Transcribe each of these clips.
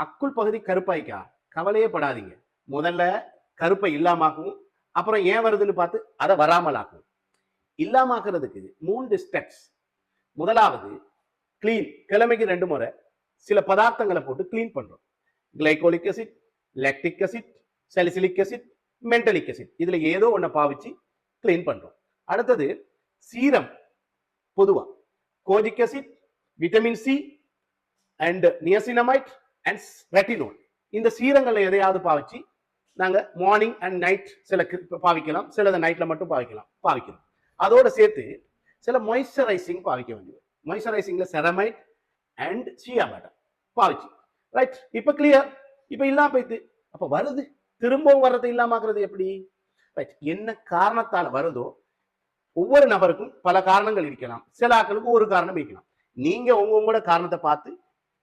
அக்குள் பகுதி கருப்பாய்க்கா, கவலையே படாதீங்க. முதல்ல கருப்பை இல்லாமாக்கும், அப்புறம் ஏன் வருதுன்னு பார்த்து அதை வராமலாக்கும். இல்லாமாக்குறதுக்கு 3 ஸ்டெப்ஸ். முதலாவது கிளீன், கிழமைக்கு 2 முறை சில பதார்த்தங்களை போட்டு கிளீன் பண்றோம். Glycolic acid, lactic acid, salicylic acid, mandelic acid, இதுல ஏதோ ஒன்றை பாவிச்சு கிளீன் பண்றோம். அடுத்தது சீரம், பொதுவா kojic acid, vitamin C and niacinamide and retinol, இந்த சீரங்களை எதையாவது பாவிச்சு நாங்க மார்னிங் அண்ட் நைட் சில பாவிக்கலாம், சிலதை நைட்ல மட்டும் பாவிக்கிறோம். அதோட சேர்த்து சில மாய்ஸ்சரைசிங் பாவிக்க வேண்டியது. மாய்ஸ்சரைசிங்ல செரமைட் அண்ட் சியா பட்டர் பாவிச்சு, ரைட்? இப்ப கிளியர். இப்ப இல்லாம போயிட்டு அப்ப வருது, திரும்பவும் வர்றதை இல்லாமக்கிறது எப்படி? ரைட், என்ன காரணத்தால் வருதோ, ஒவ்வொரு நபருக்கும் பல காரணங்கள் இருக்கலாம், சில ஆட்களுக்கு ஒரு காரணம் இருக்கலாம். நீங்க உங்களோட காரணத்தை பார்த்து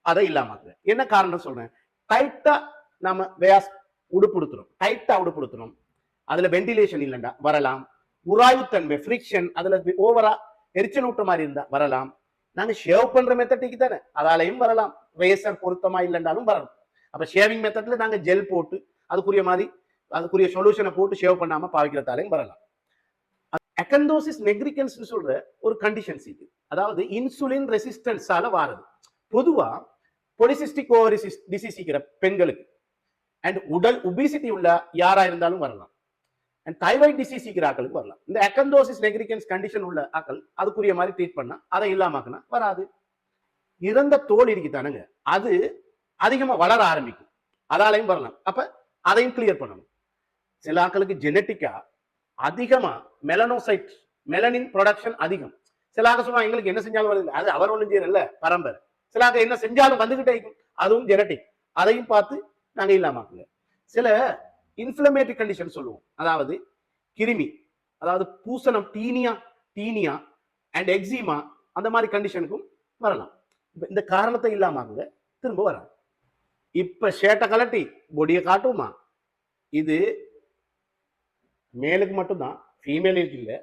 அதை இல்லாமக்குற. என்ன காரணம் சொல்றேன்? டைட்டா நம்ம உடுப்படுத்துறோம், டைட்டா உடுப்படுத்துறோம், அதுல வென்டிலேஷன் இல்லைண்டா வரலாம். உராய்வுத்தன்மை ஃப்ரிக்ஷன், அதுல ஓவரா எரிச்சல் ஊட்ட மாதிரி இருந்தா வரலாம். நாங்க ஷேவ் பண்ற மெத்தடிக்கு தானே, அதாலையும் வரலாம். ரேசர் பொருத்தமா இல்லைண்டாலும் வரலாம். அப்ப ஷேவிங் மெத்தட்ல நாங்க ஜெல் போட்டு அதுக்குரிய சொல்யூஷனை போட்டு ஷேவ் பண்ணாம பாவிக்கிறதாலையும் வரலாம். அகண்டோசிஸ் நெக்ரிகன்ஸ் சொல்ற ஒரு கண்டிஷன்ஸ் இது, அதாவது இன்சுலின் ரெசிஸ்டன்ஸால வாரது. பொதுவா பொலிசிஸ்டிக் ஓவரி டிசீஸ் பெண்களுக்கு அண்ட் உடல் ஒபிசிட்டி உள்ள யாரா இருந்தாலும் வரலாம். அண்ட் தைராய்டு டிசீஸ் ஆக்களுக்கு வரலாம். இந்த அகண்டோசிஸ் நெக்ரிகன்ஸ் கண்டிஷன் உள்ள ஆக்கள் அதுக்குரிய மாதிரி ட்ரீட் பண்ணா, அதை இல்லாமக்குனா வராது. இறந்த தோல் இருக்குதானுங்க, அது அதிகமா வளர ஆரம்பிக்கும், அதாலையும் வரலாம். அப்ப அதையும் கிளியர் பண்ணணும். சில ஆக்களுக்கு ஜெனட்டிக்கா அதிகமா மெலனோசைட், மெலனின் ப்ரொடக்ஷன் அதிகம். சில ஆக்க சொல்லுவாங்க எங்களுக்கு என்ன செஞ்சாலும் வருது, அது அவர் ஒன்றும் செய்யறதில்ல, பரம்பரை. சில ஆக்க என்ன செஞ்சாலும் வந்துகிட்டே இருக்கும், அதுவும் ஜெனட்டிக். அதையும் பார்த்து நாங்க இல்லாமக்குங்க. சில இன்ஃப்ளமேட்டரி கண்டிஷன் சொல்லுவோம், அதாவது கிருமி, அதாவது பூசணம், டீனியா அண்ட் எக்ஸிமா, அந்த மாதிரி கண்டிஷனுக்கும் வரலாம். இந்த காரணத்தை இல்லாமக்குங்க, திரும்ப வராது. இப்ப ஷேட்டை கலட்டி பொடியை காட்டுமா? இது மேலுக்கு மட்டும்தான், ஃபீமேலுக்கு இல்லை.